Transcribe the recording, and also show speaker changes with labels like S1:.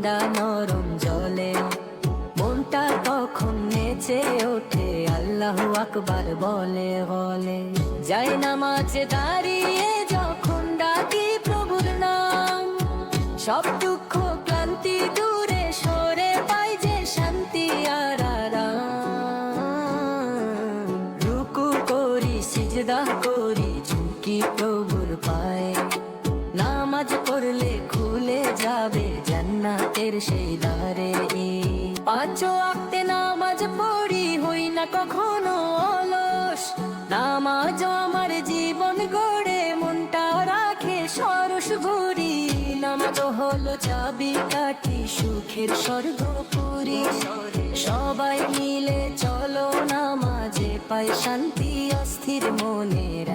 S1: ঠান্ডা নরম জলে মনটা তখন নেচে ওঠে আল্লাহু আকবার বলে বলে। যাই নামাজে দাঁড়িয়ে যখন ডাকি প্রভুর নাম, সব দুঃখ ক্লান্তি দূরে সরে পাই যে শান্তি আর আরাম। রুকু করি সিজদা করি ঝুঁকি প্রভুর পায়ে, নামাজ পড়লে খুলে যাবে জান্নাতের সেই দ্বারে। পাঁচ ওয়াক্ত নামাজ পড়ি হই না কখনো অলস, নামাজ আমার জীবন গড়ে মনটা রাখে সরস ভরি। নামাজ হলো চাবি কাঠি সুখের স্বর্গপুরী, সবাই মিলে চলো নামাজে পাই শান্তি অস্থির মনের।